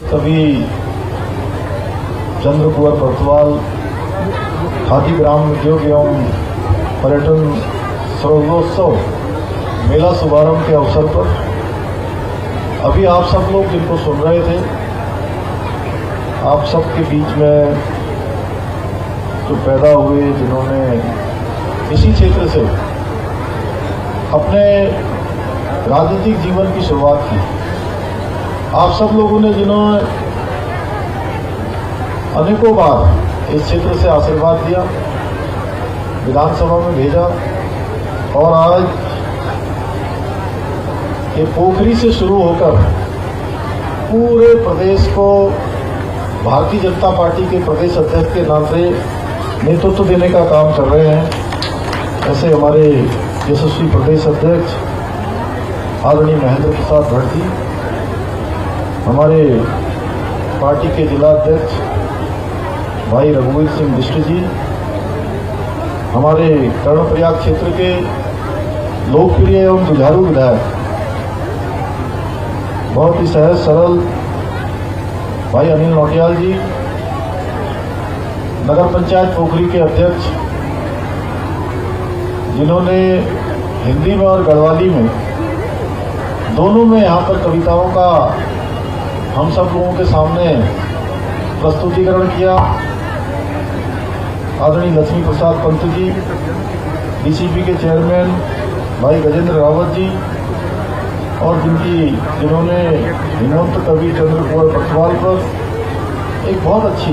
तभी चंद्र कुंवर बरतवाल खादी ग्राम उद्योग एवं पर्यटन सर्वोत्सव मेला शुभारंभ के अवसर पर अभी आप सब लोग जिनको सुन रहे थे, आप सब के बीच में जो पैदा हुए, जिन्होंने इसी क्षेत्र से अपने राजनीतिक जीवन की शुरुआत की, आप सब लोगों ने जिन्होंने अनेकों बार इस क्षेत्र से आशीर्वाद दिया, विधानसभा में भेजा और आज ये पोखरी से शुरू होकर पूरे प्रदेश को भारतीय जनता पार्टी के प्रदेश अध्यक्ष के नाम से नेतृत्व देने का काम कर रहे हैं। ऐसे हमारे यशस्वी प्रदेश अध्यक्ष आदरणीय महेंद्र प्रसाद भट्ट जी, हमारे पार्टी के जिला अध्यक्ष भाई रघुवीर सिंह बिष्ट जी, हमारे कर्णप्रयाग क्षेत्र के लोकप्रिय एवं जुझारू विधायक, बहुत ही सहज सरल भाई अनिल नौटियाल जी, नगर पंचायत पोखरी के अध्यक्ष, जिन्होंने हिंदी में और गढ़वाली में दोनों में यहाँ पर कविताओं का हम सब लोगों के सामने प्रस्तुतिकरण किया, आदरणीय लक्ष्मी प्रसाद पंत जी, डीसीपी के चेयरमैन भाई गजेंद्र रावत जी, और जिन्होंने हेमंत कवि चंद्र कुंवर बरतवाल पर एक बहुत अच्छी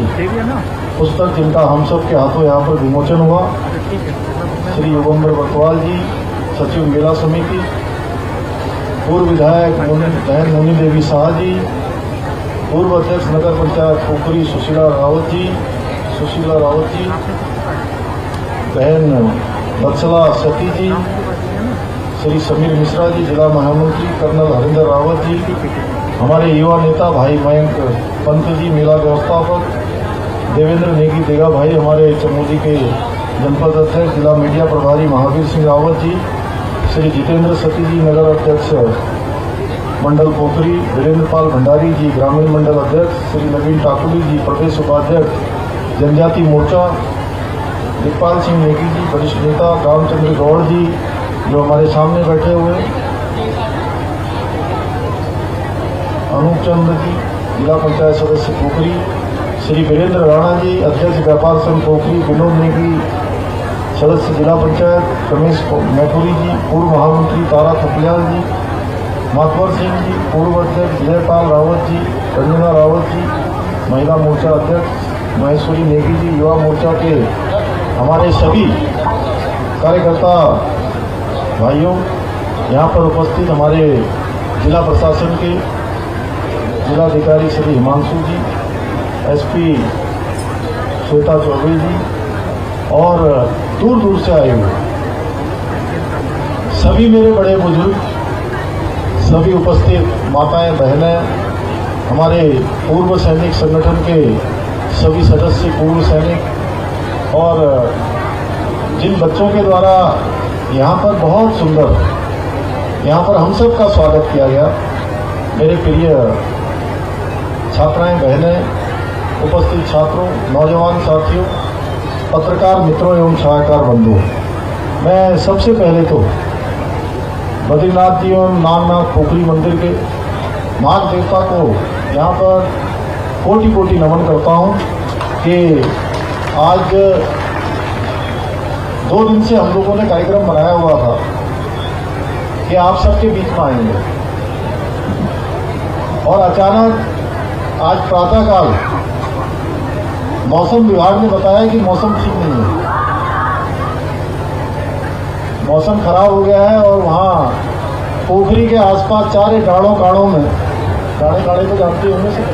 पुस्तक, जिनका हम सब के हाथों यहाँ पर विमोचन हुआ, श्री युगंबर बरतवाल जी, सचिव मेला समिति, पूर्व विधायक बहन मोनी देवी शाह जी, पूर्व अध्यक्ष नगर पंचायत पोखरी सुशीला रावत जी, बहन वत्सला सती जी, श्री समीर मिश्रा जी, जिला महामंत्री कर्नल हरिंदर रावत जी, हमारे युवा नेता भाई मयंक पंत जी, मेला व्यवस्थापक देवेंद्र नेगी देगा भाई, हमारे चमोली के जनपद अध्यक्ष जिला मीडिया प्रभारी महावीर सिंह रावत जी, श्री जितेंद्र सती जी, नगर अध्यक्ष मंडल पोखरी, वीरेंद्र पाल भंडारी जी, ग्रामीण मंडल अध्यक्ष, श्री नवीन ठाकुरी जी, प्रदेश उपाध्यक्ष जनजाति मोर्चा, दिखपाल सिंह नेगी जी, वरिष्ठ नेता रामचंद्र गौड़ जी, जो हमारे सामने बैठे हुए, अनूप चंद्र जी, जिला पंचायत सदस्य पोखरी, श्री वीरेंद्र राणा जी, अध्यक्ष व्यापार संघ पोखरी, विनोद नेगी, सदस्य जिला पंचायत, रमेश मैपुरी जी, पूर्व महामंत्री तारा थपलियाल जी, मातवर सिंह जी, पूर्व अध्यक्ष जयपाल रावत जी, रंजना रावत जी, महिला मोर्चा अध्यक्ष महेश्वरी नेगी जी, युवा मोर्चा के हमारे सभी कार्यकर्ता भाइयों, यहाँ पर उपस्थित हमारे जिला प्रशासन के जिलाधिकारी श्री हिमांशु जी, एसपी श्वेता चौबे जी, और दूर दूर से आए हुए सभी मेरे बड़े बुजुर्ग, सभी उपस्थित माताएं, बहनें, हमारे पूर्व सैनिक संगठन के सभी सदस्य, पूर्व सैनिक, और जिन बच्चों के द्वारा यहाँ पर बहुत सुंदर यहाँ पर हम सब का स्वागत किया गया, मेरे प्रिय छात्राएं, बहनें, उपस्थित छात्रों, नौजवान साथियों, पत्रकार मित्रों एवं छायाकार बंधुओं, मैं सबसे पहले तो बद्रीनाथ जी और नागनाथ पोखरी मंदिर के नाग देवता को यहाँ पर कोटि कोटि नमन करता हूँ कि आज 2 दिन से हम लोगों ने कार्यक्रम बनाया हुआ था कि आप सबके बीच में आएंगे, और अचानक आज प्रातःकाल मौसम विभाग ने बताया कि मौसम ठीक नहीं है, मौसम खराब हो गया है, और वहाँ पोखरी के आसपास चारे काड़ों में, काड़े को जानते होंगे सब,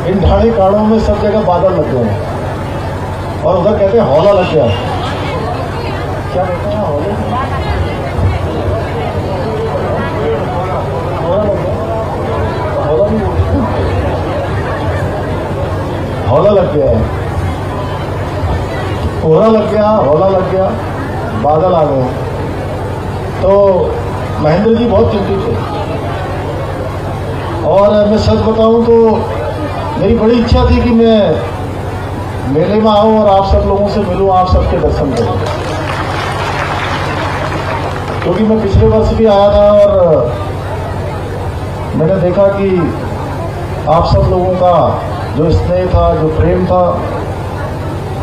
इन ढाड़े काड़ों में सब जगह बादल लग गए हैं, और उधर कहते हैं हौला लग गया। क्या कहते हैं हौले? हौला लग गया है, कोहरा लग गया, हौला लग गया, बादल आ गए। तो महेंद्र जी बहुत चिंतित थे, और मैं सच बताऊं तो मेरी बड़ी इच्छा थी कि मैं मेले में आऊं और आप सब लोगों से मिलूं, आप सबके दर्शन करूं, क्योंकि मैं पिछले वर्ष भी आया था और मैंने देखा कि आप सब लोगों का जो स्नेह था, जो प्रेम था,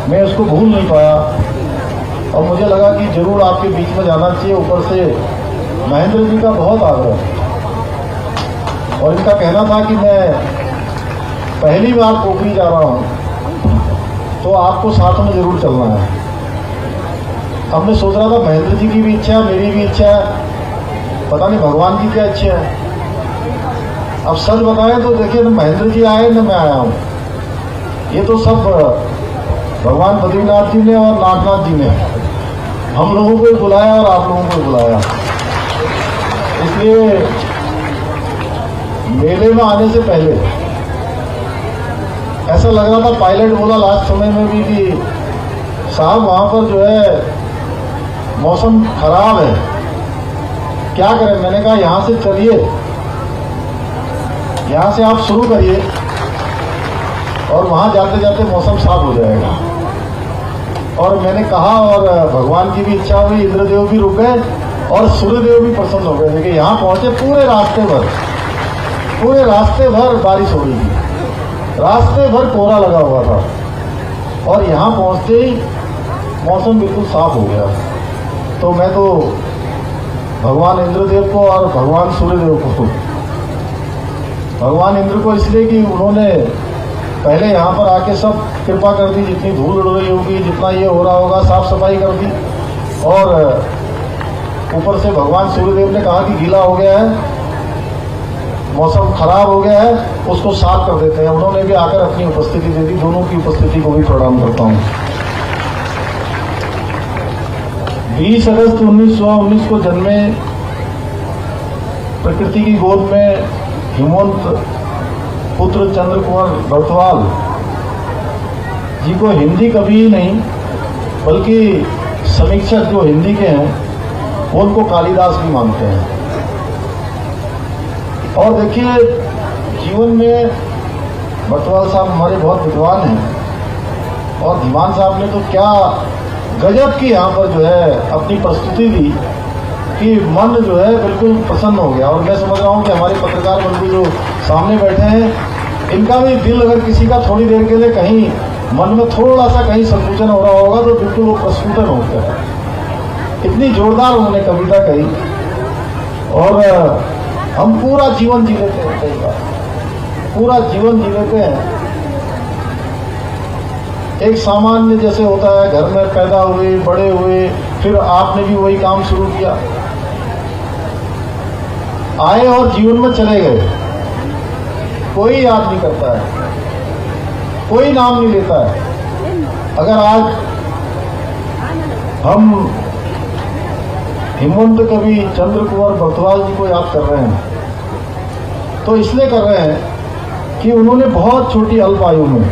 मैं उसको भूल नहीं पाया और मुझे लगा कि जरूर आपके बीच में जाना चाहिए। ऊपर से महेंद्र जी का बहुत आग्रह और इनका कहना था कि मैं पहली बार पोखरी जा रहा हूं तो आपको साथ में जरूर चलना है। अब मैं सोच रहा था महेंद्र जी की भी इच्छा है, मेरी भी इच्छा है, पता नहीं भगवान की क्या इच्छा है। अब सच बताएं तो देखिए, न महेंद्र जी आए न मैं आया हूं, ये तो सब भगवान बद्रीनाथ जी ने और नागनाथ जी ने हम लोगों को बुलाया और आप लोगों को बुलाया। इसलिए मेले में आने से पहले ऐसा लग रहा था, पायलट बोला लास्ट समय में भी कि साहब वहां पर जो है मौसम खराब है, क्या करें। मैंने कहा यहां से चलिए, यहां से आप शुरू करिए और वहां जाते जाते मौसम साफ हो जाएगा। और मैंने कहा और भगवान की भी इच्छा हुई, इंद्रदेव भी रुक गए और सूर्यदेव भी प्रसन्न हो गए। देखिए यहाँ पहुंचे, पूरे रास्ते भर बारिश हो रही थी, रास्ते भर कोहरा लगा हुआ था और यहाँ पहुंचते ही मौसम बिल्कुल साफ हो गया। तो मैं तो भगवान इंद्रदेव को और भगवान सूर्यदेव को, भगवान इंद्र को इसलिए कि उन्होंने पहले यहाँ पर आके सब कृपा कर दी, जितनी धूल उड़ रही होगी, जितना ये हो रहा होगा, साफ सफाई कर दी। और ऊपर से भगवान सूर्यदेव ने कहा कि गीला हो गया है, मौसम खराब हो गया है, उसको साफ कर देते हैं। उन्होंने भी आकर अपनी उपस्थिति दे दी, दोनों की उपस्थिति को भी प्रणाम करता हूँ। 20 अगस्त 1919 को जन्मे, प्रकृति की गोद में हिमवंत पुत्र चंद्र कुंवर बरथवाल जी को हिंदी कवि ही नहीं बल्कि समीक्षक जो हिंदी के हैं वो उनको कालिदास भी मानते हैं। और देखिए, जीवन में बरथवाल साहब हमारे बहुत विद्वान हैं और दीवान साहब ने तो क्या गजब की यहाँ पर जो है अपनी प्रस्तुति दी कि मन जो है बिल्कुल प्रसन्न हो गया। और मैं समझ रहा हूँ कि हमारे पत्रकार बंधु जो सामने बैठे हैं, इनका भी दिल अगर किसी का थोड़ी देर के लिए कहीं मन में थोड़ा सा कहीं संकुचन हो रहा होगा तो बिल्कुल वो प्रस्फुटन होता है। इतनी जोरदार उन्होंने कविता कही और हम पूरा जीवन जी लेते हैं, कई बार पूरा जीवन जी लेते हैं। एक सामान्य जैसे होता है, घर में पैदा हुए, बड़े हुए, फिर आपने भी वही काम शुरू किया, आए और जीवन में चले गए, कोई याद नहीं करता है, कोई नाम नहीं लेता है। अगर आज हम हिमवंत कवि चंद्र कुंवर बरथवाल जी को याद कर रहे हैं तो इसलिए कर रहे हैं कि उन्होंने बहुत छोटी अल्प आयु में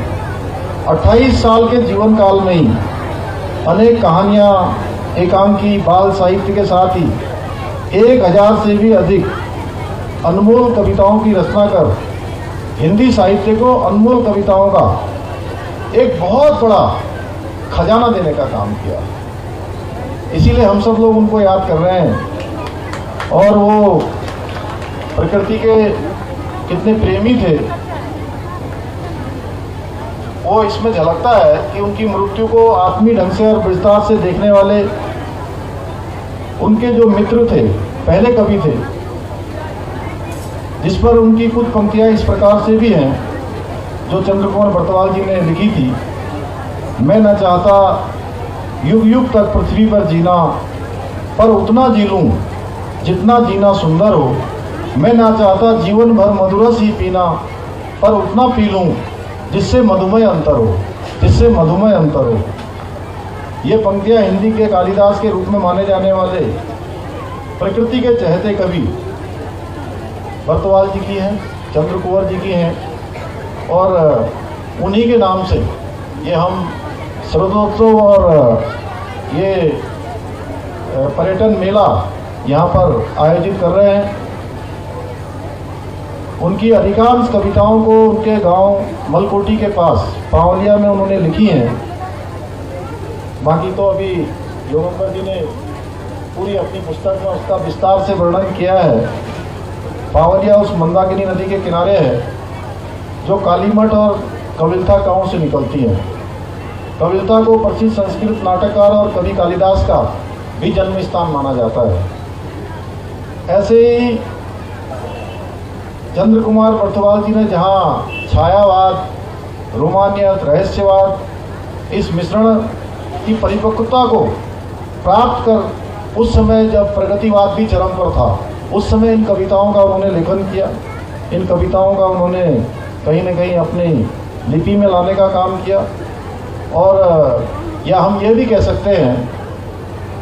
28 साल के जीवन काल में ही अनेक कहानियां, एकांकी, बाल साहित्य के साथ ही 1000 से भी अधिक अनमोल कविताओं की रचना कर हिंदी साहित्य को अनमोल कविताओं का एक बहुत बड़ा खजाना देने का काम किया। इसीलिए हम सब लोग उनको याद कर रहे हैं। और वो प्रकृति के कितने प्रेमी थे, वो इसमें झलकता है कि उनकी मृत्यु को आत्मीय ढंग से और विस्तार से देखने वाले उनके जो मित्र थे, पहले कवि थे, जिस पर उनकी कुछ पंक्तियां इस प्रकार से भी हैं जो चंद्र कुंवर बरथवाल जी ने लिखी थी। मैं न चाहता युग युग तक पृथ्वी पर जीना, पर उतना जी लूं जितना जीना सुंदर हो। मैं न चाहता जीवन भर मधुरस ही पीना, पर उतना पी लूं जिससे मधुमेह अंतर हो, जिससे मधुमेह अंतर हो। ये पंक्तियां हिंदी के कालिदास के रूप में माने जाने वाले प्रकृति के चहेते कवि बरथवाल जी की हैं, चंद्र कुंवर जी की हैं। और उन्हीं के नाम से ये हम शरदोत्सव और ये पर्यटन मेला यहाँ पर आयोजित कर रहे हैं। उनकी अधिकांश कविताओं को उनके गांव मलकोटी के पास पावलिया में उन्होंने लिखी हैं। बाकी तो अभी योगेंद्र जी ने पूरी अपनी पुस्तक में उसका विस्तार से वर्णन किया है। पावलिया उस मंदाकिनी नदी के किनारे है जो कालीमठ और कविलता गांव से निकलती है। कविलता को प्रसिद्ध संस्कृत नाटककार और कवि कालिदास का भी जन्म स्थान माना जाता है। ऐसे ही चंद्र कुमार बर्तवाल जी ने जहाँ छायावाद, रोमानियत, रहस्यवाद इस मिश्रण की परिपक्वता को प्राप्त कर उस समय जब प्रगतिवाद भी चरम पर था, उस समय इन कविताओं का उन्होंने लेखन किया। इन कविताओं का उन्होंने कहीं न कहीं अपनी लिपि में लाने का काम किया। और या हम ये भी कह सकते हैं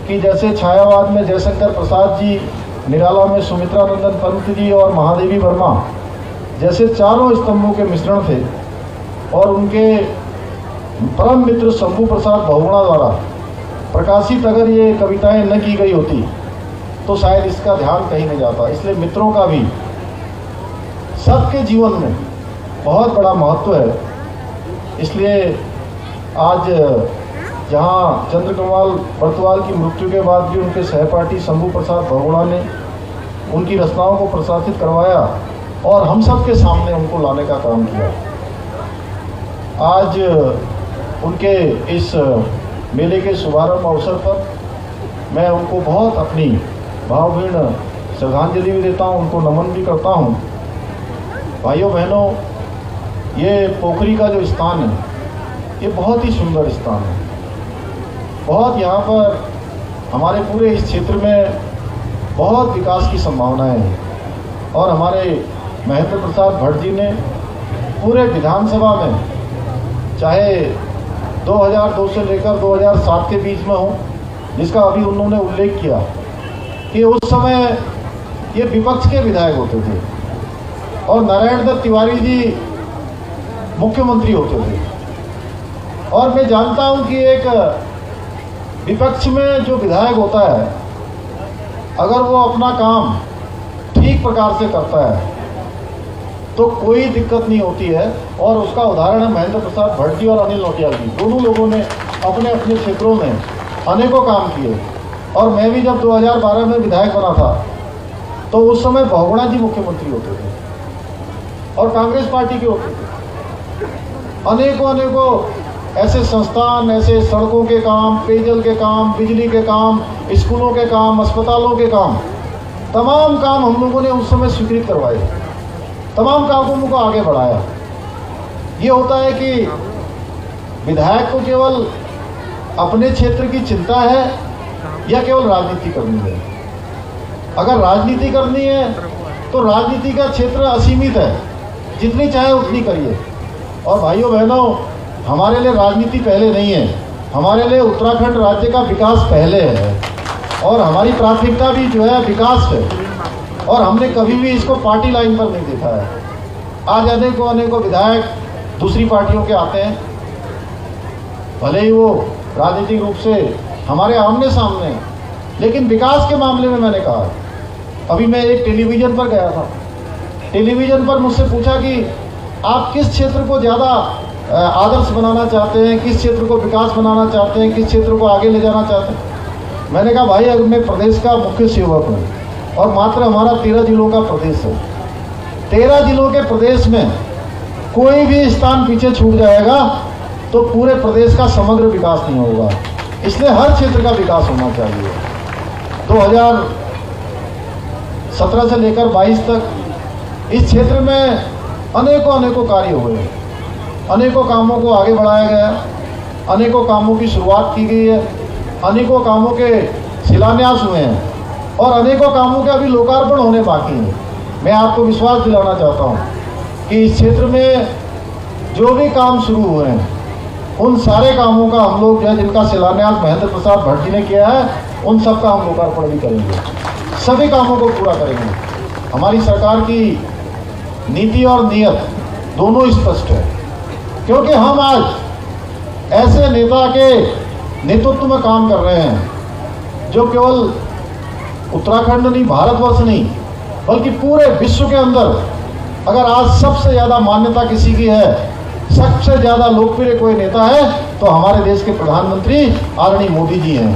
कि जैसे छायावाद में जयशंकर प्रसाद जी, निराला में सुमित्रा नंदन पंत जी और महादेवी वर्मा जैसे चारों स्तंभों के मिश्रण थे, और उनके परम मित्र शंभू प्रसाद बहुगुणा द्वारा प्रकाशित अगर ये कविताएं न की गई होती तो शायद इसका ध्यान कहीं नहीं जाता। इसलिए मित्रों का भी सबके जीवन में बहुत बड़ा महत्व है। इसलिए आज जहाँ चंद्रकुमार बर्तवाल की मृत्यु के बाद भी उनके सहपाठी शंभू प्रसाद बहुगुणा ने उनकी रचनाओं को प्रकाशित करवाया और हम सब के सामने उनको लाने का काम किया। आज उनके इस मेले के शुभारंभ अवसर पर मैं उनको बहुत अपनी भावभीर्ण श्रद्धांजलि भी देता हूँ, उनको नमन भी करता हूँ। भाइयों बहनों, ये पोखरी का जो स्थान है ये बहुत ही सुंदर स्थान है। बहुत यहाँ पर हमारे पूरे इस क्षेत्र में बहुत विकास की संभावनाएं हैं। और हमारे महेंद्र प्रसाद भट्ट जी ने पूरे विधानसभा में, चाहे 2002 से लेकर 2007 के बीच में हो, जिसका अभी उन्होंने उल्लेख किया कि उस समय ये विपक्ष के विधायक होते थे और नारायण दत्त तिवारी जी मुख्यमंत्री होते थे। और मैं जानता हूं कि एक विपक्ष में जो विधायक होता है, अगर वो अपना काम ठीक प्रकार से करता है तो कोई दिक्कत नहीं होती है। और उसका उदाहरण है महेंद्र प्रसाद भट्ट जी और अनिल नौटियाल जी। दोनों लोगों ने अपने अपने क्षेत्रों में अनेकों काम किए। और मैं भी जब 2012 में विधायक बना था तो उस समय बहुगुणा जी मुख्यमंत्री होते थे और कांग्रेस पार्टी के होते थे। अनेकों ऐसे संस्थान, ऐसे सड़कों के काम, पेयजल के काम, बिजली के काम, स्कूलों के काम, अस्पतालों के काम, तमाम काम हम लोगों ने उस समय स्वीकृत करवाए, तमाम कामों को आगे बढ़ाया। ये होता है कि विधायक को केवल अपने क्षेत्र की चिंता है या केवल राजनीति करनी है। अगर राजनीति करनी है तो राजनीति का क्षेत्र असीमित है, जितनी चाहे उतनी करिए। और भाइयों बहनों, हमारे लिए राजनीति पहले नहीं है, हमारे लिए उत्तराखंड राज्य का विकास पहले है और हमारी प्राथमिकता भी जो है विकास है। और हमने कभी भी इसको पार्टी लाइन पर नहीं देखा है। आज अनेकों विधायक दूसरी पार्टियों के आते हैं, भले ही वो राजनीतिक रूप से हमारे आमने सामने, लेकिन विकास के मामले में मैंने कहा, अभी मैं एक टेलीविज़न पर गया था, टेलीविज़न पर मुझसे पूछा कि आप किस क्षेत्र को ज़्यादा आदर्श बनाना चाहते हैं, किस क्षेत्र को विकास बनाना चाहते हैं, किस क्षेत्र को आगे ले जाना चाहते हैं। मैंने कहा भाई, अगर मैं प्रदेश का मुख्य सेवक हूँ और मात्र हमारा 13 जिलों का प्रदेश है, 13 जिलों के प्रदेश में कोई भी स्थान पीछे छूट जाएगा तो पूरे प्रदेश का समग्र विकास नहीं होगा। इसलिए हर क्षेत्र का विकास होना चाहिए। 2017 से लेकर 22 तक इस क्षेत्र में अनेकों कार्य हुए, अनेकों कामों को आगे बढ़ाया गया, अनेकों कामों की शुरुआत की गई है, अनेकों कामों के शिलान्यास हुए हैं और अनेकों कामों के अभी लोकार्पण होने बाकी हैं। मैं आपको विश्वास दिलाना चाहता हूं कि इस क्षेत्र में जो भी काम शुरू हुए हैं, उन सारे कामों का हम लोग जो है, जिनका शिलान्यास महेंद्र प्रसाद भट्ट जी ने किया है, उन सब का हम लोकार्पण भी करेंगे, सभी कामों को पूरा करेंगे। हमारी सरकार की नीति और नियत दोनों स्पष्ट है, क्योंकि हम आज ऐसे नेता के नेतृत्व में काम कर रहे हैं जो केवल उत्तराखंड नहीं, भारतवर्ष नहीं, बल्कि पूरे विश्व के अंदर अगर आज सबसे ज्यादा मान्यता किसी की है, सबसे ज्यादा लोकप्रिय कोई नेता है, तो हमारे देश के प्रधानमंत्री आदरणीय मोदी जी हैं।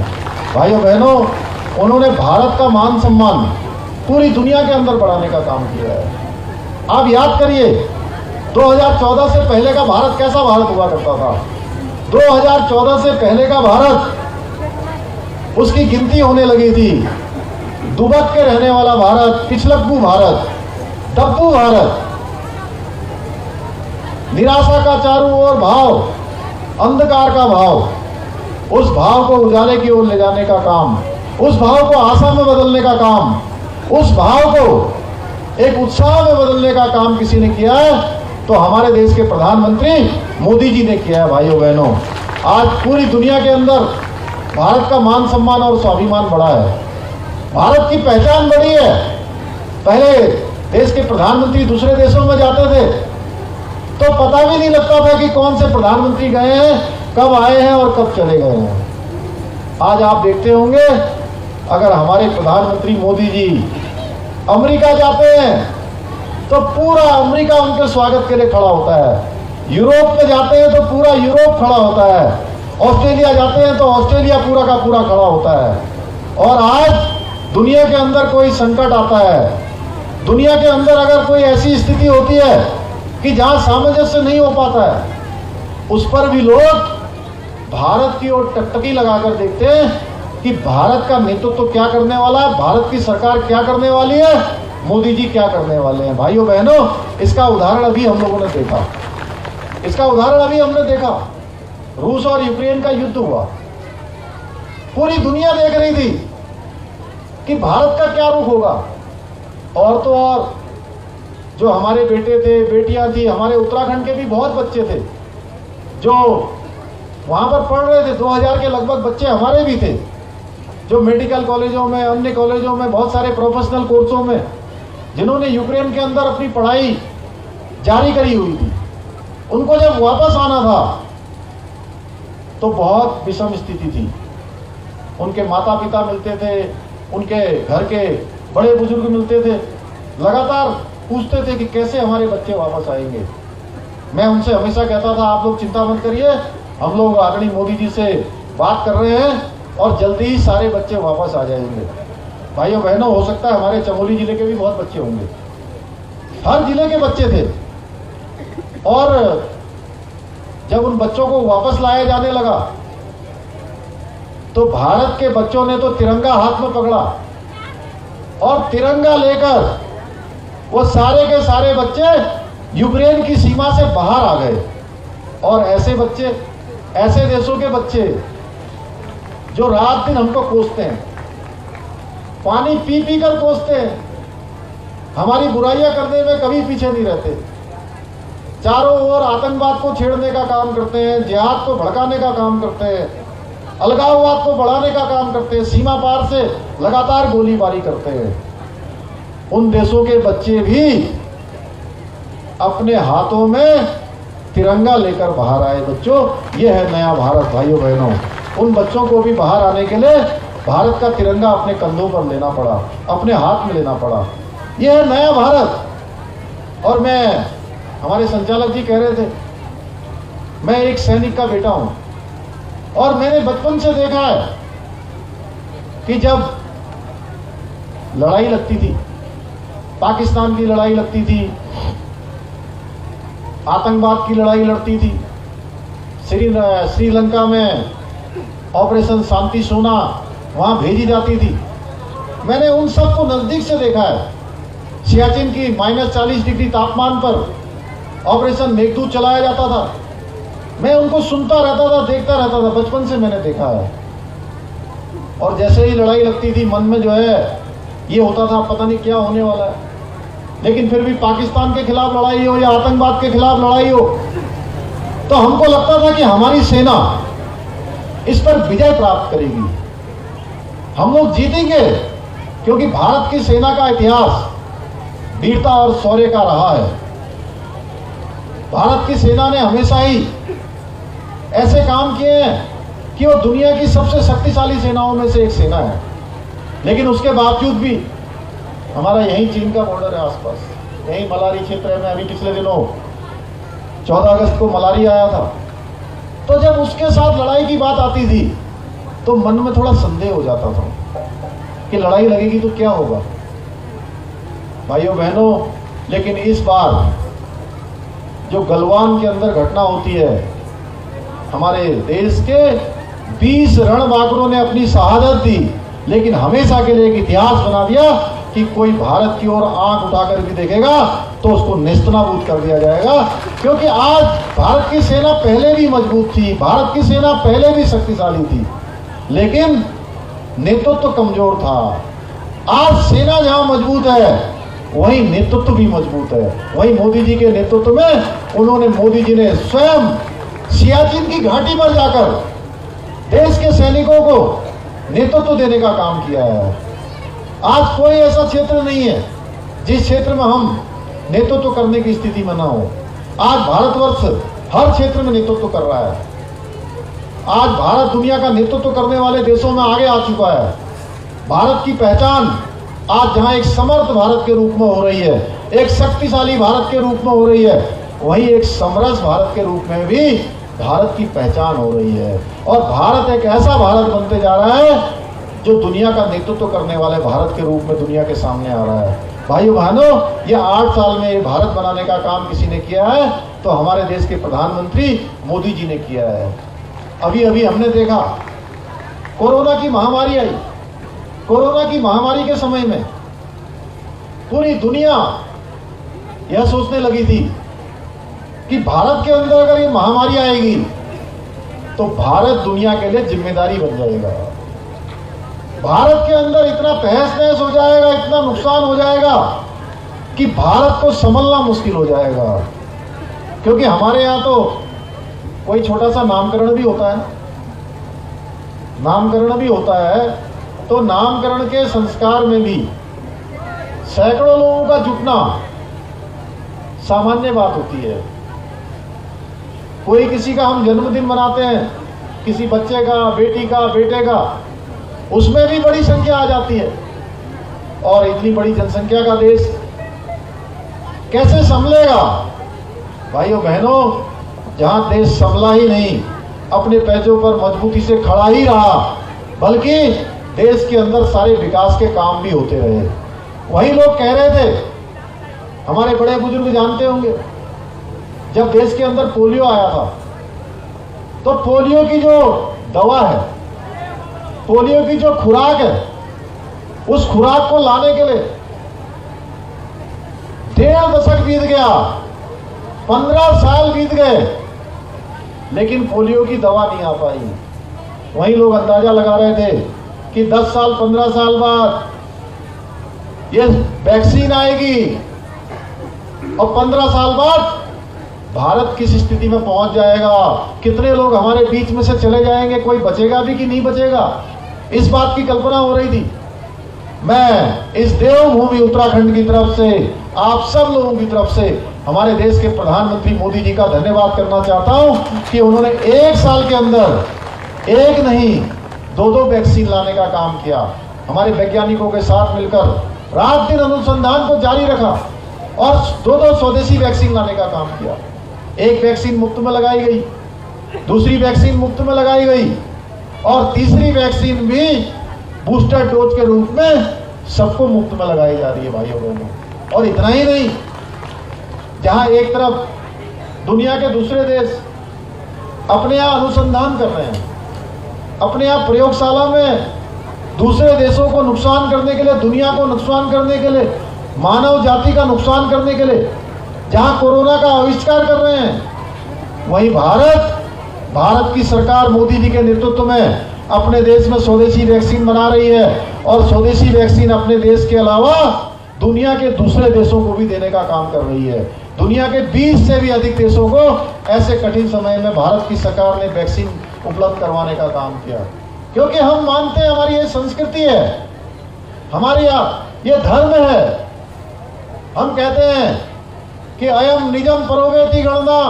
भाइयों बहनों, उन्होंने भारत का मान सम्मान पूरी दुनिया के अंदर बढ़ाने का काम किया है। आप याद करिए 2014 से पहले का भारत कैसा भारत हुआ करता था। 2014 से पहले का भारत, उसकी गिनती होने लगी थी। दुबक के रहने वाला भारत, पिछलग्गू भारत, दब्बू भारत, निराशा का चारों ओर भाव, अंधकार का भाव, उस भाव को उजाले की ओर ले जाने का काम, उस भाव को आशा में बदलने का काम, उस भाव को एक उत्साह में बदलने का काम किसी ने किया है तो हमारे देश के प्रधानमंत्री मोदी जी ने किया है। भाइयों बहनों, आज पूरी दुनिया के अंदर भारत का मान सम्मान और स्वाभिमान बढ़ा है, भारत की पहचान बढ़ी है। पहले देश के प्रधानमंत्री दूसरे देशों में जाते थे तो पता भी नहीं लगता था कि कौन से प्रधानमंत्री गए हैं, कब आए हैं और कब चले गए हैं। आज आप देखते होंगे, अगर हमारे प्रधानमंत्री मोदी जी अमेरिका जाते हैं तो पूरा अमेरिका उनके स्वागत के लिए खड़ा होता है। यूरोप में जाते हैं तो पूरा यूरोप खड़ा होता है। ऑस्ट्रेलिया जाते हैं तो ऑस्ट्रेलिया पूरा का पूरा खड़ा होता है। और आज दुनिया के अंदर कोई संकट आता है, दुनिया के अंदर अगर कोई ऐसी स्थिति होती है कि जहां सामंजस्य नहीं हो पाता है, उस पर भी लोग भारत की ओर टकटकी लगाकर देखते हैं कि भारत का नेतृत्व तो क्या करने वाला है, भारत की सरकार क्या करने वाली है, मोदी जी क्या करने वाले हैं। भाइयों बहनों, इसका उदाहरण अभी हम लोगों ने देखा, इसका उदाहरण अभी हमने देखा। रूस और यूक्रेन का युद्ध हुआ, पूरी दुनिया देख रही थी कि भारत का क्या रुख होगा। और तो और जो हमारे बेटे थे, बेटियां थी, हमारे उत्तराखंड के भी बहुत बच्चे थे जो वहां पर पढ़ रहे थे। 2000 के लगभग बच्चे हमारे भी थे जो मेडिकल कॉलेजों में, अन्य कॉलेजों में, बहुत सारे प्रोफेशनल कोर्सों में, जिन्होंने यूक्रेन के अंदर अपनी पढ़ाई जारी करी हुई थी। उनको जब वापस आना था तो बहुत विषम स्थिति थी। उनके माता पिता मिलते थे, उनके घर के बड़े बुजुर्ग मिलते थे, लगातार पूछते थे कि कैसे हमारे बच्चे वापस आएंगे। मैं उनसे हमेशा कहता था, आप लोग चिंता मत करिए, हम लोग आदरणीय मोदी जी से बात कर रहे हैं और जल्दी ही सारे बच्चे वापस आ जाएंगे। भाइयों बहनों, हो सकता है हमारे चमोली जिले के भी बहुत बच्चे होंगे, हर जिले के बच्चे थे। और जब उन बच्चों को वापस लाया जाने लगा तो भारत के बच्चों ने तो तिरंगा हाथ में पकड़ा और तिरंगा लेकर वो सारे के सारे बच्चे यूक्रेन की सीमा से बाहर आ गए। और ऐसे बच्चे, ऐसे देशों के बच्चे जो रात दिन हमको कोसते हैं, पानी पी पी कर कोसते हैं, हमारी बुराइयां करने में कभी पीछे नहीं रहते, चारों ओर आतंकवाद को छेड़ने का काम करते हैं, जिहाद को भड़काने का काम करते हैं, अलगाववाद को बढ़ाने का काम करते हैं, सीमा पार से लगातार गोलीबारी करते हैं। उन देशों के बच्चे भी अपने हाथों में तिरंगा लेकर बाहर आए। बच्चों, यह है नया भारत। भाइयों बहनों, उन बच्चों को भी बाहर आने के लिए भारत का तिरंगा अपने कंधों पर लेना पड़ा, अपने हाथ में लेना पड़ा। यह है नया भारत। और मैं, हमारे संचालक जी कह रहे थे, मैं एक सैनिक का बेटा हूं और मैंने बचपन से देखा है कि जब लड़ाई लगती थी, पाकिस्तान की लड़ाई लगती थी, आतंकवाद की लड़ाई लड़ती थी, श्रीलंका में ऑपरेशन शांति सोना वहां भेजी जाती थी, मैंने उन सबको नजदीक से देखा है। सियाचिन की -40 डिग्री तापमान पर ऑपरेशन मेघदूत चलाया जाता था, मैं उनको सुनता रहता था, देखता रहता था, बचपन से मैंने देखा है। और जैसे ही लड़ाई लगती थी, मन में जो है ये होता था, पता नहीं क्या होने वाला है। लेकिन फिर भी पाकिस्तान के खिलाफ लड़ाई हो या आतंकवाद के खिलाफ लड़ाई हो, तो हमको लगता था कि हमारी सेना इस पर विजय प्राप्त करेगी, हम लोग जीतेंगे, क्योंकि भारत की सेना का इतिहास वीरता और शौर्य का रहा है। भारत की सेना ने हमेशा ही ऐसे काम किए हैं कि वो दुनिया की सबसे शक्तिशाली सेनाओं में से एक सेना है। लेकिन उसके बावजूद भी हमारा यही चीन का बॉर्डर है आसपास, यही मलारी क्षेत्र में अभी पिछले दिनों 14 अगस्त को मलारी आया था। तो जब उसके साथ लड़ाई की बात आती थी तो मन में थोड़ा संदेह हो जाता था कि लड़ाई लगेगी तो क्या होगा। भाइयों बहनों, लेकिन इस बार जो गलवान के अंदर घटना होती है, हमारे देश के 20 रणबांकुरों ने अपनी शहादत दी, लेकिन हमेशा के लिए एक इतिहास बना दिया कि कोई भारत की ओर आंख उठाकर भी देखेगा तो उसको नेस्तनाबूद कर दिया जाएगा। क्योंकि आज भारत की सेना पहले भी मजबूत थी, भारत की सेना पहले भी शक्तिशाली थी, लेकिन नेतृत्व तो कमजोर था। आज सेना जहां मजबूत है वहीं नेतृत्व भी मजबूत है। वहीं मोदी जी के नेतृत्व में उन्होंने, मोदी जी ने स्वयं सियाचिन की घाटी पर जाकर देश के सैनिकों को नेतृत्व देने का काम किया है। आज कोई ऐसा क्षेत्र नहीं है जिस क्षेत्र में हम नेतृत्व करने की स्थिति में ना हो। आज भारतवर्ष हर क्षेत्र में नेतृत्व कर रहा है। आज भारत दुनिया का नेतृत्व करने वाले देशों में आगे आ चुका है। भारत की पहचान आज जहां एक समर्थ भारत के रूप में हो रही है, एक शक्तिशाली भारत के रूप में हो रही है, वहीं एक समरस भारत के रूप में भी भारत की पहचान हो रही है। और भारत एक ऐसा भारत बनते जा रहा है जो दुनिया का नेतृत्व करने वाले भारत के रूप में दुनिया के सामने आ रहा है। भाइयों बहनों, ये 8 साल में ये भारत बनाने का काम किसी ने किया है तो हमारे देश के प्रधानमंत्री मोदी जी ने किया है। अभी अभी हमने देखा कोरोना की महामारी आई। कोरोना की महामारी के समय में पूरी दुनिया यह सोचने लगी थी कि भारत के अंदर अगर ये महामारी आएगी तो भारत दुनिया के लिए जिम्मेदारी बन जाएगा। भारत के अंदर इतना तहस नहस हो जाएगा, इतना नुकसान हो जाएगा कि भारत को संभलना मुश्किल हो जाएगा। क्योंकि हमारे यहाँ तो कोई छोटा सा नामकरण भी होता है, नामकरण भी होता है, तो नामकरण के संस्कार में भी सैकड़ों लोगों का जुटना सामान्य बात होती है। कोई किसी का हम जन्मदिन मनाते हैं, किसी बच्चे का, बेटी का, बेटे का, उसमें भी बड़ी संख्या आ जाती है। और इतनी बड़ी जनसंख्या का देश कैसे संभलेगा? भाइयों बहनों, जहां देश संभला ही नहीं, अपने पैरों पर मजबूती से खड़ा ही रहा, बल्कि देश के अंदर सारे विकास के काम भी होते रहे। वही लोग कह रहे थे, हमारे बड़े बुजुर्ग जानते होंगे, जब देश के अंदर पोलियो आया था तो पोलियो की जो दवा है, पोलियो की जो खुराक है, उस खुराक को लाने के लिए 1.5 दशक बीत गया, 15 साल बीत गए, लेकिन पोलियो की दवा नहीं आ पाई। वहीं लोग अंदाजा लगा रहे थे कि 10 साल 15 साल बाद ये वैक्सीन आएगी और 15 साल बाद भारत किस स्थिति में पहुंच जाएगा, कितने लोग हमारे बीच में से चले जाएंगे, कोई बचेगा भी कि नहीं बचेगा, इस बात की कल्पना हो रही थी। मैं इस देवभूमि उत्तराखंड की तरफ से, आप सब लोगों की तरफ से हमारे देश के प्रधानमंत्री मोदी जी का धन्यवाद करना चाहता हूं कि उन्होंने 1 साल के अंदर एक नहीं 2 वैक्सीन लाने का काम किया। हमारे वैज्ञानिकों के साथ मिलकर रात दिन अनुसंधान को जारी रखा और 2 स्वदेशी वैक्सीन लाने का काम किया। एक वैक्सीन मुफ्त में लगाई गई, दूसरी वैक्सीन मुफ्त में लगाई गई और तीसरी वैक्सीन भी बूस्टर डोज के रूप में सबको मुफ्त में लगाई जा रही है भाइयों बहनों। और इतना ही नहीं, जहां एक तरफ दुनिया के दूसरे देश अपने यहाँ अनुसंधान कर रहे हैं, अपने यहाँ प्रयोगशाला में दूसरे देशों को नुकसान करने के लिए, दुनिया को नुकसान करने के लिए, मानव जाति का नुकसान करने के लिए जहां कोरोना का आविष्कार कर रहे हैं, वहीं भारत की सरकार मोदी जी के नेतृत्व में अपने देश में स्वदेशी वैक्सीन बना रही है और स्वदेशी वैक्सीन अपने देश के अलावा दुनिया के दूसरे देशों को भी देने का काम कर रही है। दुनिया के 20 से भी अधिक देशों को ऐसे कठिन समय में भारत की सरकार ने वैक्सीन उपलब्ध करवाने का काम किया। क्योंकि हम मानते हैं, हमारी ये संस्कृति है, हमारे यहाँ ये धर्म है। हम कहते हैं कि अयम निजम परोवेति गणना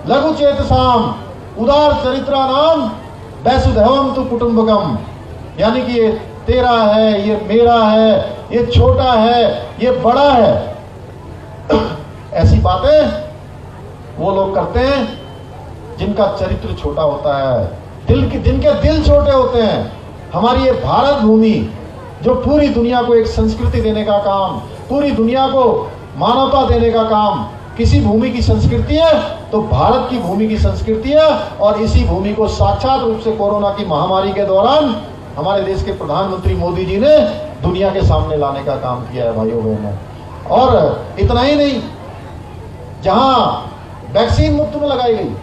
लघु चेतसाम उदार चरित्रा नाम वैसुधैवम तु कुटुंबकम। यानी कि ये तेरा है, ये मेरा है, ये छोटा है, ये बड़ा है, ऐसी बातें वो लोग करते हैं जिनका चरित्र छोटा होता है, जिनके दिल छोटे होते हैं। हमारी ये भारत भूमि जो पूरी दुनिया को एक संस्कृति देने का काम, पूरी दुनिया को मानवता देने का काम किसी भूमि की संस्कृति है तो भारत की भूमि की संस्कृति है। और इसी भूमि को साक्षात रूप से कोरोना की महामारी के दौरान हमारे देश के प्रधानमंत्री मोदी जी ने दुनिया के सामने लाने का काम किया है भाइयों बहनों। और इतना ही नहीं, जहां वैक्सीन मुफ्त में लगाई गई,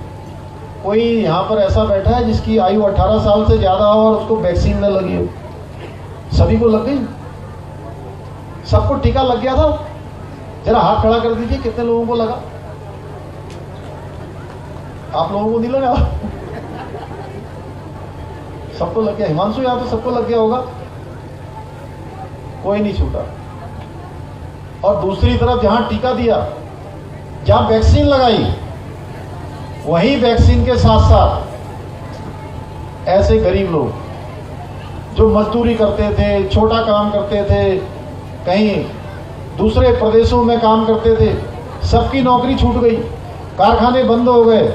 कोई यहां पर ऐसा बैठा है जिसकी आयु 18 साल से ज्यादा हो और उसको वैक्सीन न लगी हो? सभी को लग गई, सबको टीका लग गया था। जरा हाथ खड़ा कर दीजिए, कितने लोगों को लगा? आप लोगों को नहीं लगा? सबको लग गया। हिमांशु यहां तो सबको लग गया होगा, कोई नहीं छूटा। और दूसरी तरफ जहां टीका दिया, जहां वैक्सीन लगाई, वहीं वैक्सीन के साथ साथ ऐसे गरीब लोग जो मजदूरी करते थे, छोटा काम करते थे, कहीं दूसरे प्रदेशों में काम करते थे, सबकी नौकरी छूट गई, कारखाने बंद हो गए,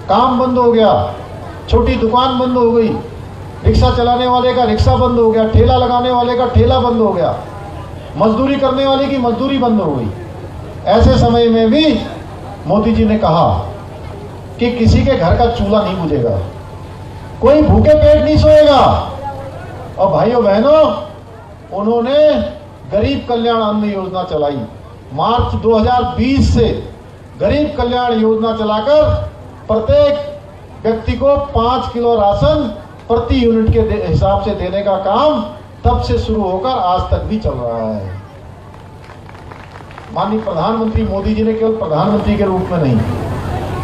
काम बंद हो गया, छोटी दुकान बंद हो गई, रिक्शा चलाने वाले का रिक्शा बंद हो गया, ठेला लगाने वाले का ठेला बंद हो गया, मजदूरी करने वाले की मजदूरी बंद हो गई। ऐसे समय में भी मोदी जी ने कहा कि किसी के घर का चूल्हा नहीं बुझेगा, कोई भूखे पेट नहीं सोएगा। और भाइयों बहनों, उन्होंने गरीब कल्याण अन्न योजना चलाई। मार्च 2020 से गरीब कल्याण योजना चलाकर प्रत्येक व्यक्ति को 5 किलो राशन प्रति यूनिट के हिसाब से देने का काम तब से शुरू होकर आज तक भी चल रहा है। माननीय प्रधानमंत्री मोदी जी ने केवल प्रधानमंत्री के रूप में नहीं,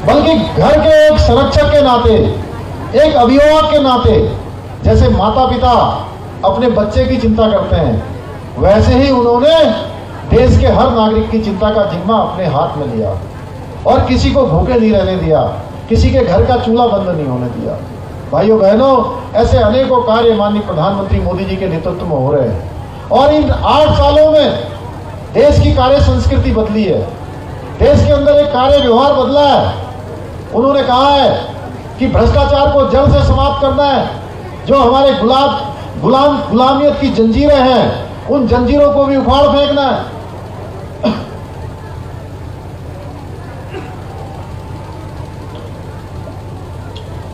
बल्कि घर के एक संरक्षक के नाते, एक अभिभावक के नाते, जैसे माता पिता अपने बच्चे की चिंता करते हैं, वैसे ही उन्होंने देश के हर नागरिक की चिंता का जिम्मा अपने हाथ में लिया और किसी को भूखे नहीं रहने दिया, किसी के घर का चूल्हा बंद नहीं होने दिया। भाइयों बहनों, ऐसे अनेकों कार्य माननीय प्रधानमंत्री मोदी जी के नेतृत्व में हो रहे हैं। और इन 8 सालों में देश की कार्य संस्कृति बदली है, देश के अंदर एक कार्य व्यवहार बदला है। उन्होंने कहा है कि भ्रष्टाचार को जड़ से समाप्त करना है, जो हमारे गुलामियत की जंजीरें हैं उन जंजीरों को भी उखाड़ फेंकना है।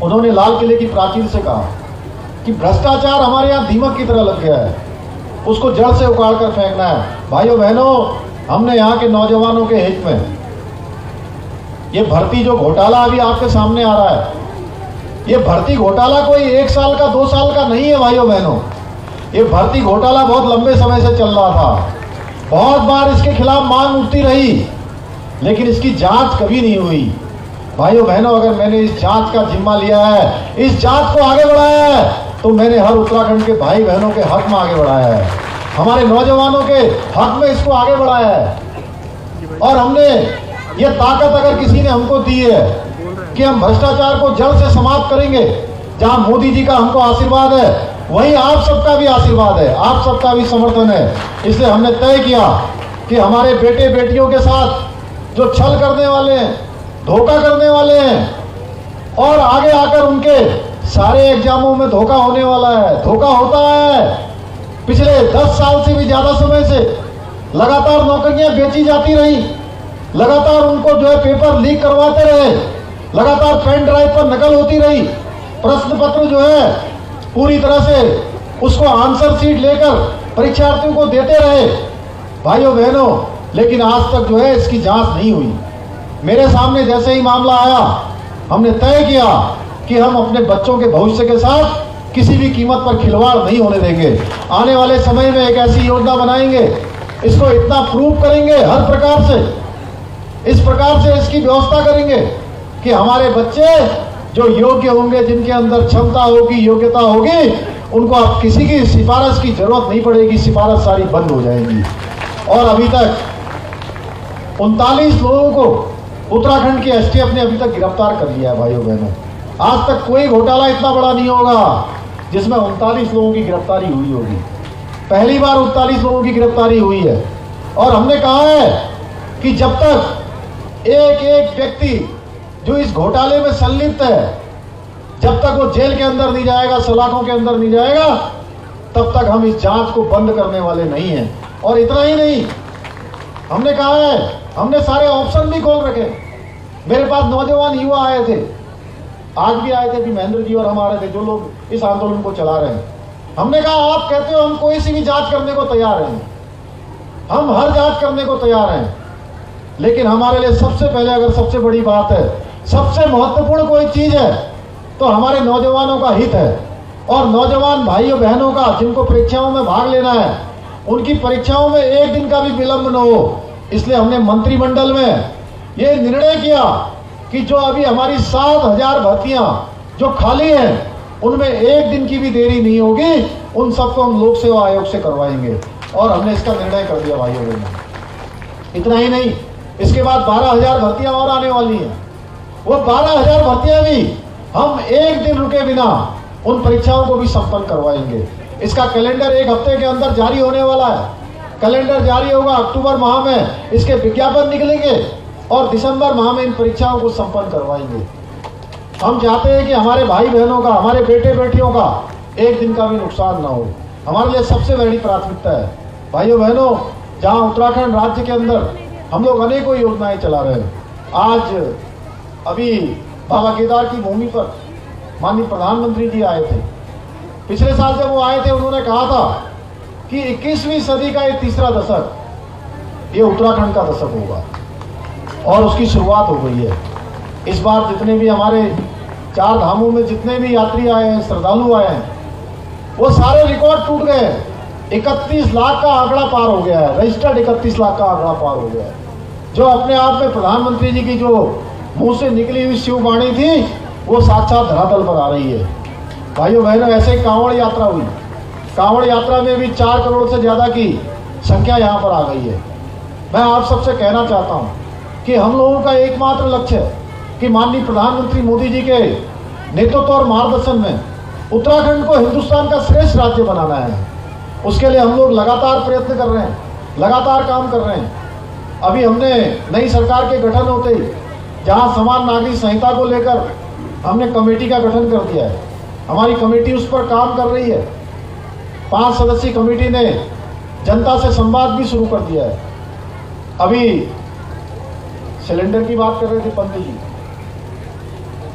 उन्होंने लाल किले की प्राचीर से कहा कि भ्रष्टाचार हमारे यहां दीमक की तरह लग गया है, उसको जड़ से उखाड़ कर फेंकना है। भाइयों बहनों, हमने यहां के नौजवानों के हित में ये भर्ती जो घोटाला अभी आपके सामने आ रहा है, ये भर्ती घोटाला कोई 1 साल का 2 साल का नहीं है भाइयों बहनों। ये भर्ती घोटाला बहुत लंबे समय से चल रहा था, बहुत बार इसके खिलाफ मांग उठती रही, लेकिन इसकी जांच कभी नहीं हुई। भाइयों बहनों, अगर मैंने इस जांच का जिम्मा लिया है, इस जांच को आगे बढ़ाया है, तो मैंने हर उत्तराखंड के भाई बहनों के हक में आगे बढ़ाया है, हमारे नौजवानों के हक में इसको आगे बढ़ाया है। और हमने ये ताकत अगर किसी ने हमको दी है कि हम भ्रष्टाचार को जड़ से समाप्त करेंगे, जहां मोदी जी का हमको आशीर्वाद है, वहीं आप सबका भी आशीर्वाद है, आप सबका भी समर्थन है। इसलिए हमने तय किया कि हमारे बेटे बेटियों के साथ जो छल करने वाले हैं, धोखा करने वाले हैं और आगे आकर उनके सारे एग्जामों में धोखा होने वाला है, धोखा होता है। पिछले 10 साल से भी ज्यादा समय से लगातार नौकरियां बेची जाती रही, लगातार उनको जो है पेपर लीक करवाते रहे, लगातार पेन ड्राइव पर नकल होती रही, प्रश्न पत्र जो है पूरी तरह से उसको आंसर शीट लेकर परीक्षार्थियों को देते रहे भाइयों बहनों, लेकिन आज तक जो है इसकी जांच नहीं हुई। मेरे सामने जैसे ही मामला आया, हमने तय किया कि हम अपने बच्चों के भविष्य के साथ किसी भी कीमत पर खिलवाड़ नहीं होने देंगे। आने वाले समय में एक ऐसी योजना बनाएंगे, इसको इतना प्रूव करेंगे हर प्रकार से, इस प्रकार से इसकी व्यवस्था करेंगे कि हमारे बच्चे जो योग्य होंगे, जिनके अंदर क्षमता होगी, योग्यता होगी, उनको अब किसी की सिफारिश की जरूरत नहीं पड़ेगी, सिफारिश सारी बंद हो जाएगी। और अभी तक 39 लोगों को उत्तराखंड के एसटीएफ ने अभी तक गिरफ्तार कर लिया है भाइयों बहनों। आज तक कोई घोटाला इतना बड़ा नहीं होगा जिसमें 39 लोगों की गिरफ्तारी हुई होगी। पहली बार 39 लोगों की गिरफ्तारी हुई है। और हमने कहा है कि जब तक एक एक व्यक्ति जो इस घोटाले में संलिप्त है, जब तक वो जेल के अंदर नहीं जाएगा, सलाखों के अंदर नहीं जाएगा, तब तक हम इस जांच को बंद करने वाले नहीं हैं। और इतना ही नहीं, हमने कहा है, हमने सारे ऑप्शन भी खोल रखे। मेरे पास नौजवान युवा आए थे, आज भी आए थे कि महेंद्र जी और हम आ रहे थे, जो लोग इस आंदोलन को चला रहे हैं। हमने कहा आप कहते हो हम कोई सी भी जांच करने को तैयार हैं, हम हर जांच करने को तैयार हैं, लेकिन हमारे लिए सबसे पहले अगर सबसे बड़ी बात है, सबसे महत्वपूर्ण कोई चीज है तो हमारे नौजवानों का हित है। और नौजवान भाइयों बहनों का जिनको परीक्षाओं में भाग लेना है, उनकी परीक्षाओं में एक दिन का भी विलंब न हो, इसलिए हमने मंत्रिमंडल में ये निर्णय किया कि जो अभी हमारी 7,000 भर्तियां जो खाली हैं, उनमें एक दिन की भी देरी नहीं होगी, उन सबको हम लोक सेवा आयोग से करवाएंगे। और हमने इसका निर्णय कर दिया भाइयों बहनों। इतना ही नहीं, इसके बाद 12,000 भर्तियां और आने वाली हैं। वो 12,000 भर्तियां भी हम एक दिन रुके बिना उन परीक्षाओं को भी संपन्न करवाएंगे। इसका कैलेंडर एक हफ्ते के अंदर जारी होने वाला है। कैलेंडर जारी होगा, अक्टूबर माह में इसके विज्ञापन निकलेंगे और दिसंबर माह में इन परीक्षाओं को संपन्न करवाएंगे। हम चाहते हैं कि हमारे भाई बहनों का, हमारे बेटे बेटियों का एक दिन का भी नुकसान ना हो। हमारे लिए सबसे बड़ी प्राथमिकता है। भाइयों बहनों, जहां उत्तराखंड राज्य के अंदर हम लोग अनेकों योजनाएं चला रहे हैं। आज अभी बाबा केदार की भूमि पर माननीय प्रधानमंत्री जी आए थे। पिछले साल जब वो आए थे, उन्होंने कहा था कि 21वीं सदी का ये तीसरा दशक ये उत्तराखंड का दशक होगा, और उसकी शुरुआत हो गई है। इस बार जितने भी हमारे 4 धामों में जितने भी यात्री आए हैं, श्रद्धालु आए हैं, वो सारे रिकॉर्ड टूट गए। 31 लाख का आंकड़ा पार हो गया है, रजिस्टर्ड 31 लाख का आंकड़ा पार हो गया है, जो अपने आप में प्रधानमंत्री जी की जो मुंह से निकली हुई शिववाणी थी, वो साक्षात धरातल पर आ रही है। भाइयों बहनों, ऐसे ही कांवड़ यात्रा हुई। कांवड़ यात्रा में भी 4 करोड़ से ज्यादा की संख्या यहाँ पर आ गई है। मैं आप सबसे कहना चाहता हूँ कि हम लोगों का एकमात्र लक्ष्य है कि माननीय प्रधानमंत्री मोदी जी के नेतृत्व और मार्गदर्शन में उत्तराखंड को हिंदुस्तान का श्रेष्ठ राज्य बनाना है। उसके लिए हम लोग लगातार प्रयत्न कर रहे हैं, लगातार काम कर रहे हैं। अभी हमने नई सरकार के गठन होते ही जहां समान नागरिक संहिता को लेकर हमने कमेटी का गठन कर दिया है। हमारी कमेटी उस पर काम कर रही है। 5 सदस्यीय कमेटी ने जनता से संवाद भी शुरू कर दिया है। अभी सिलेंडर की बात कर रहे थे पंडित जी,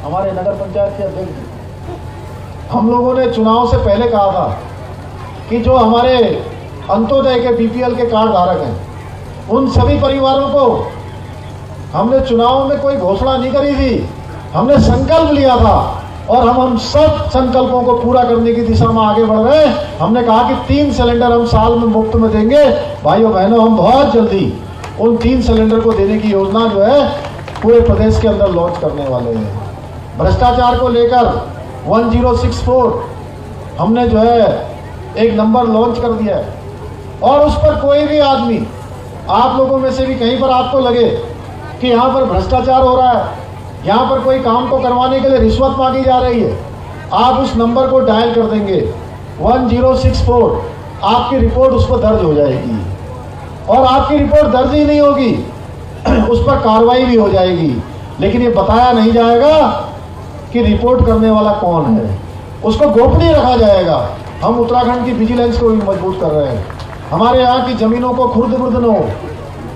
हमारे नगर पंचायत के अध्यक्ष जी। हम लोगों ने चुनाव से पहले कहा था कि जो हमारे अंत्योदय के बीपीएल के कार्ड धारक हैं, उन सभी परिवारों को हमने चुनाव में कोई घोषणा नहीं करी थी, हमने संकल्प लिया था और हम सब संकल्पों को पूरा करने की दिशा में आगे बढ़ रहे हैं। हमने कहा कि 3 सिलेंडर हम साल में मुफ्त में देंगे। भाइयों बहनों, हम बहुत जल्दी उन 3 सिलेंडर को देने की योजना जो है पूरे प्रदेश के अंदर लॉन्च करने वाले हैं। भ्रष्टाचार को लेकर 1064 हमने जो है एक नंबर लॉन्च कर दिया है, और उस पर कोई भी आदमी, आप लोगों में से भी कहीं पर आपको लगे कि यहाँ पर भ्रष्टाचार हो रहा है, यहाँ पर कोई काम को करवाने के लिए रिश्वत मांगी जा रही है, आप उस नंबर को डायल कर देंगे 1064, आपकी रिपोर्ट उस पर दर्ज हो जाएगी। और आपकी रिपोर्ट दर्ज ही नहीं होगी, उस पर कार्रवाई भी हो जाएगी, लेकिन ये बताया नहीं जाएगा कि रिपोर्ट करने वाला कौन है, उसको गोपनीय रखा जाएगा। हम उत्तराखंड की विजिलेंस को भी मजबूत कर रहे हैं। हमारे यहाँ की जमीनों को खुर्द-बुर्द न हो,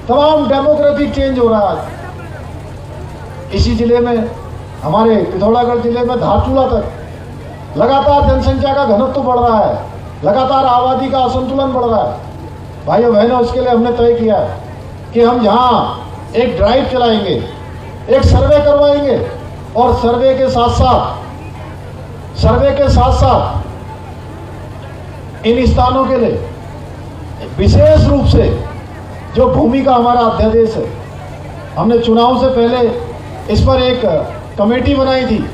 तमाम डेमोग्राफिक चेंज हो रहा है। इसी जिले में, हमारे पिथौरागढ़ जिले में धारचूला तक लगातार जनसंख्या का घनत्व बढ़ रहा है, लगातार आबादी का असंतुलन बढ़ रहा है। भाइयों बहनों, उसके लिए हमने तय किया है कि हम यहाँ एक ड्राइव चलाएंगे, एक सर्वे करवाएंगे, और सर्वे के साथ साथ इन स्थानों के लिए विशेष रूप से जो भूमि का हमारा अध्यादेश है, हमने चुनाव से पहले इस पर एक कमेटी बनाई थी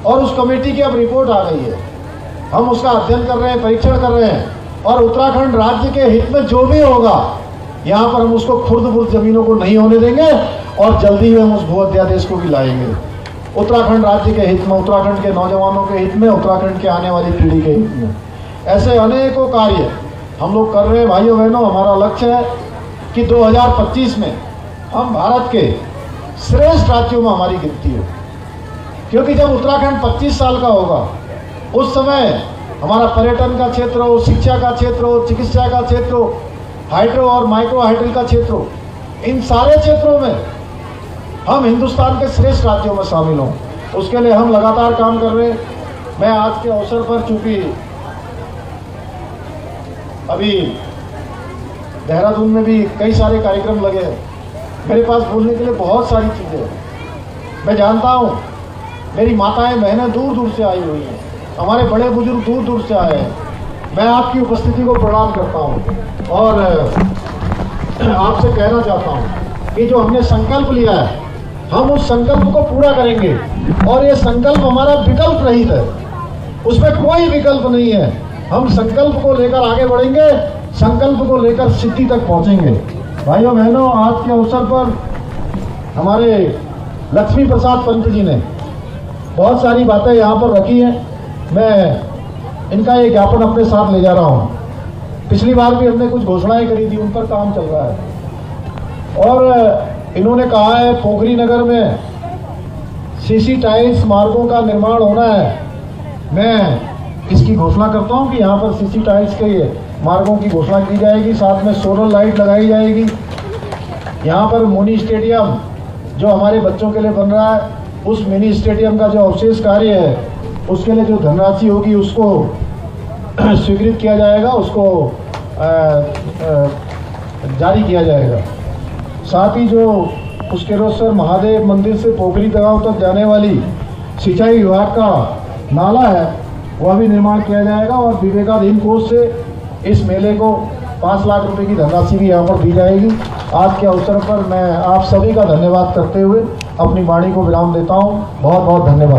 और उस कमेटी की अब रिपोर्ट आ गई है। हम उसका अध्ययन कर रहे हैं, परीक्षण कर रहे हैं, और उत्तराखंड राज्य के हित में जो भी होगा, यहाँ पर हम उसको खुर्द-बुर्द जमीनों को नहीं होने देंगे, और जल्दी ही हम उस भू अध्यादेश को भी लाएंगे। उत्तराखंड राज्य के हित में, उत्तराखंड के नौजवानों के हित में, उत्तराखंड के आने वाली पीढ़ी के हित में ऐसे अनेकों कार्य हम लोग कर रहे हैं। भाइयों बहनों, हमारा लक्ष्य है कि 2025 में हम भारत के श्रेष्ठ राज्यों में हमारी गिनती हो, क्योंकि जब उत्तराखंड 25 साल का होगा उस समय हमारा पर्यटन का क्षेत्र हो, शिक्षा का क्षेत्र हो, चिकित्सा का क्षेत्र हो, हाइड्रो और माइक्रो हाइड्रो का क्षेत्र हो, इन सारे क्षेत्रों में हम हिंदुस्तान के श्रेष्ठ राज्यों में शामिल हों। उसके लिए हम लगातार काम कर रहे हैं। मैं आज के अवसर पर, चूंकि अभी देहरादून में भी कई सारे कार्यक्रम लगे हैं, मेरे पास बोलने के लिए बहुत सारी चीज़ें हैं। मैं जानता हूँ मेरी माताएं बहनें दूर दूर से आई हुई हैं, हमारे बड़े बुजुर्ग दूर दूर से आए हैं। मैं आपकी उपस्थिति को प्रणाम करता हूँ और आपसे कहना चाहता हूँ कि जो हमने संकल्प लिया है, हम उस संकल्प को पूरा करेंगे। और ये संकल्प हमारा विकल्प रहित है, उसमें कोई विकल्प नहीं है। हम संकल्प को लेकर आगे बढ़ेंगे, संकल्प को लेकर सिद्धि तक पहुंचेंगे। भाइयों बहनों, आज के अवसर पर हमारे लक्ष्मी प्रसाद पंत जी ने बहुत सारी बातें यहाँ पर रखी हैं। मैं इनका ये ज्ञापन अपने साथ ले जा रहा हूँ। पिछली बार भी हमने कुछ घोषणाएं करी थी, उन पर काम चल रहा है। और इन्होंने कहा है पोखरी नगर में सीसी टाइल्स मार्गों का निर्माण होना है। मैं इसकी घोषणा करता हूं कि यहाँ पर सीसी टाइल्स के मार्गों की घोषणा की जाएगी, साथ में सोलर लाइट लगाई जाएगी। यहाँ पर मिनी स्टेडियम जो हमारे बच्चों के लिए बन रहा है, उस मिनी स्टेडियम का जो अवशेष कार्य है उसके लिए जो धनराशि होगी उसको स्वीकृत किया जाएगा, उसको जारी किया जाएगा। साथ ही जो पुष्करेश्वर महादेव मंदिर से पोखरी तलाव तक जाने वाली सिंचाई विभाग का नाला है, वह भी निर्माण किया जाएगा। और विवेकाधीन कोष से इस मेले को 5 लाख रुपए की धनराशि भी यहाँ पर दी जाएगी। आज के अवसर पर मैं आप सभी का धन्यवाद करते हुए अपनी वाणी को विराम देता हूँ। बहुत बहुत धन्यवाद।